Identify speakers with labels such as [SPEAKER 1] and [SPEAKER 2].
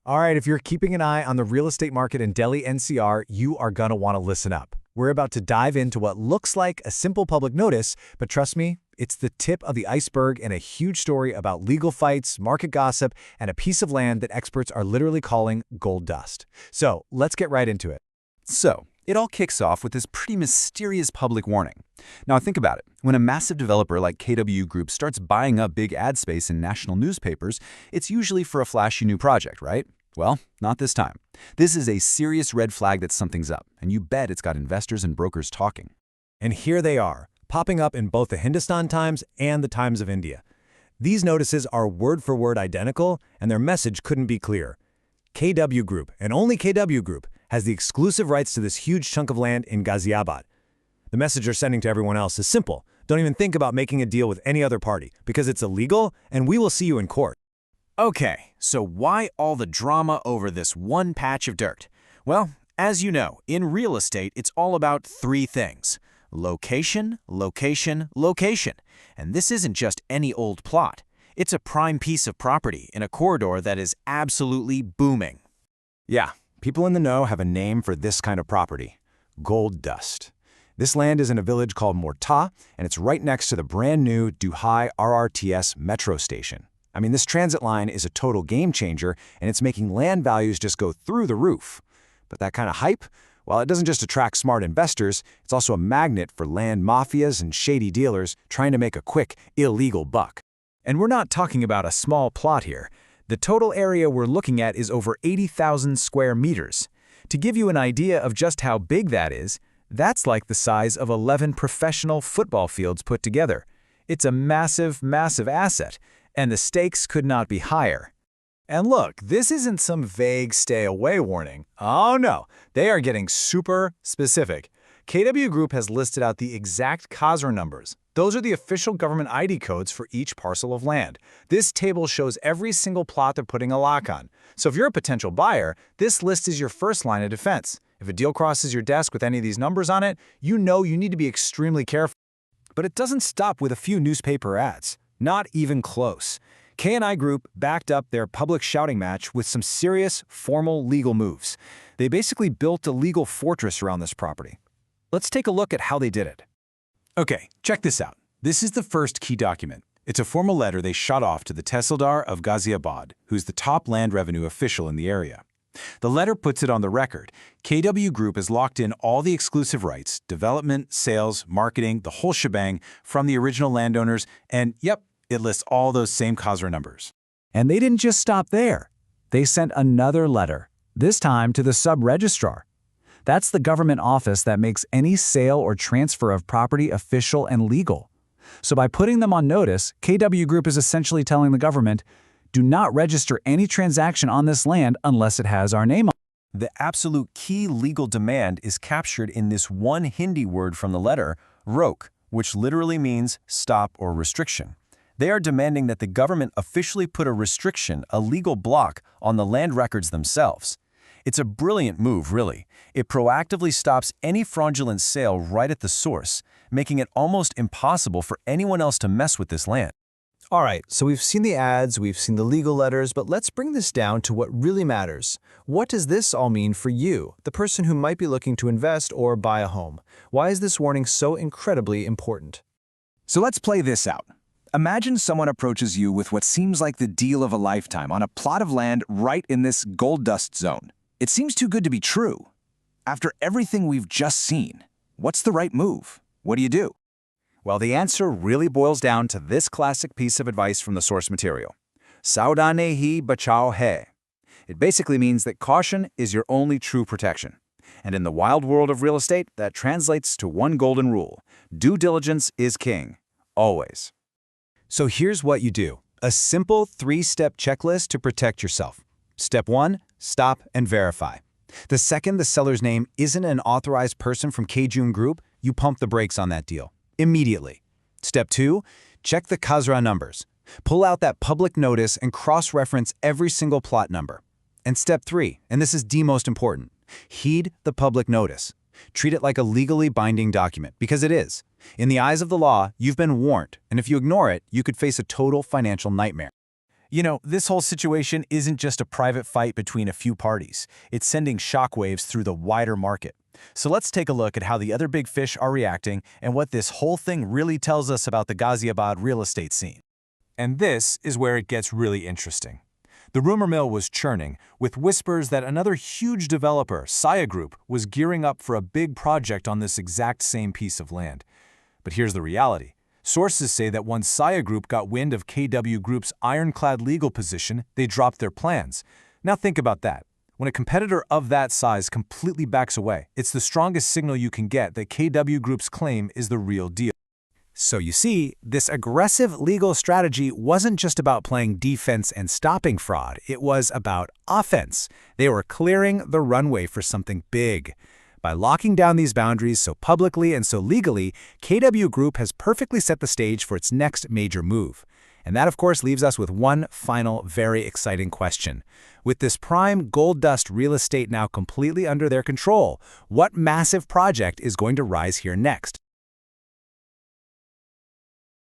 [SPEAKER 1] All right, if you're keeping an eye on the real estate market in Delhi NCR, you are gonna want to listen up. We're about to dive into what looks like a simple public notice, but trust me, it's the tip of the iceberg in a huge story about legal fights, market gossip, and a piece of land that experts are literally calling gold dust. So let's get right into it.
[SPEAKER 2] So, it all kicks off with this pretty mysterious public warning. Now think about it. When a massive developer like KW Group starts buying up big ad space in national newspapers, it's usually for a flashy new project, right? Well, not this time. This is a serious red flag that something's up, and you bet it's got investors and brokers talking.
[SPEAKER 1] And here they are, popping up in both the Hindustan Times and the Times of India. These notices are word for word identical, and their message couldn't be clearer. KW Group, and only KW Group, has the exclusive rights to this huge chunk of land in Ghaziabad. The message they're sending to everyone else is simple. Don't even think about making a deal with any other party, because it's illegal, and we will see you in court.
[SPEAKER 3] Okay, so why all the drama over this one patch of dirt? Well, as you know, in real estate, it's all about three things: location, location, location. And this isn't just any old plot. It's a prime piece of property in a corridor that is absolutely booming.
[SPEAKER 1] Yeah, people in the know have a name for this kind of property: gold dust. This land is in a village called Morta, and it's right next to the brand new Duhai RRTS Metro Station. I mean, this transit line is a total game changer, and it's making land values just go through the roof. But that kind of hype, well, it doesn't just attract smart investors, it's also a magnet for land mafias and shady dealers trying to make a quick, illegal buck. And we're not talking about a small plot here. The total area we're looking at is over 80,000 square meters. To give you an idea of just how big that is, that's like the size of 11 professional football fields put together. It's a massive, massive asset, and the stakes could not be higher. And look, this isn't some vague stay-away warning. Oh no, they are getting super specific. KW Group has listed out the exact Khazra numbers. Those are the official government ID codes for each parcel of land. This table shows every single plot they're putting a lock on. So if you're a potential buyer, this list is your first line of defense. If a deal crosses your desk with any of these numbers on it, you know you need to be extremely careful. But it doesn't stop with a few newspaper ads. Not even close. K&I Group backed up their public shouting match with some serious, formal legal moves. They basically built a legal fortress around this property. Let's take a look at how they did it. Okay, check this out. This is the first key document. It's a formal letter they shot off to the Tehsildar of Ghaziabad, who's the top land revenue official in the area. The letter puts it on the record. KW Group has locked in all the exclusive rights, development, sales, marketing, the whole shebang from the original landowners, and yep, it lists all those same Khazra numbers. And they didn't just stop there. They sent another letter, this time to the sub-registrar. That's the government office that makes any sale or transfer of property official and legal. So by putting them on notice, KW Group is essentially telling the government, do not register any transaction on this land unless it has our name on it.
[SPEAKER 2] The absolute key legal demand is captured in this one Hindi word from the letter, rok, which literally means stop or restriction. They are demanding that the government officially put a restriction, a legal block, on the land records themselves. It's a brilliant move, really. It proactively stops any fraudulent sale right at the source, making it almost impossible for anyone else to mess with this land.
[SPEAKER 4] All right, so we've seen the ads, we've seen the legal letters, but let's bring this down to what really matters. What does this all mean for you, the person who might be looking to invest or buy a home? Why is this warning so incredibly important?
[SPEAKER 3] So let's play this out. Imagine someone approaches you with what seems like the deal of a lifetime on a plot of land right in this gold dust zone. It seems too good to be true. After everything we've just seen, what's the right move? What do you do?
[SPEAKER 2] Well, the answer really boils down to this classic piece of advice from the source material. Sawdhani bachav hai. It basically means that caution is your only true protection. And in the wild world of real estate, that translates to one golden rule. Due diligence is king. Always.
[SPEAKER 1] So here's what you do. A simple 3-step checklist to protect yourself. Step 1, stop and verify. The second the seller's name isn't an authorized person from KW Group, you pump the brakes on that deal. Immediately. Step 2, check the Khazra numbers. Pull out that public notice and cross-reference every single plot number. And step 3, and this is the most important, heed the public notice. Treat it like a legally binding document, because it is. In the eyes of the law, you've been warned, and if you ignore it, you could face a total financial nightmare.
[SPEAKER 2] You know, this whole situation isn't just a private fight between a few parties. It's sending shockwaves through the wider market. So let's take a look at how the other big fish are reacting and what this whole thing really tells us about the Ghaziabad real estate scene. And this is where it gets really interesting. The rumor mill was churning, with whispers that another huge developer, Saya Group, was gearing up for a big project on this exact same piece of land. But here's the reality. Sources say that once Saya Group got wind of KW Group's ironclad legal position, they dropped their plans. Now think about that. When a competitor of that size completely backs away, it's the strongest signal you can get that KW Group's claim is the real deal.
[SPEAKER 1] So you see, this aggressive legal strategy wasn't just about playing defense and stopping fraud, it was about offense. They were clearing the runway for something big. By locking down these boundaries so publicly and so legally, KW Group has perfectly set the stage for its next major move. And that, of course, leaves us with one final, very exciting question. With this prime gold dust real estate now completely under their control, what massive project is going to rise here next?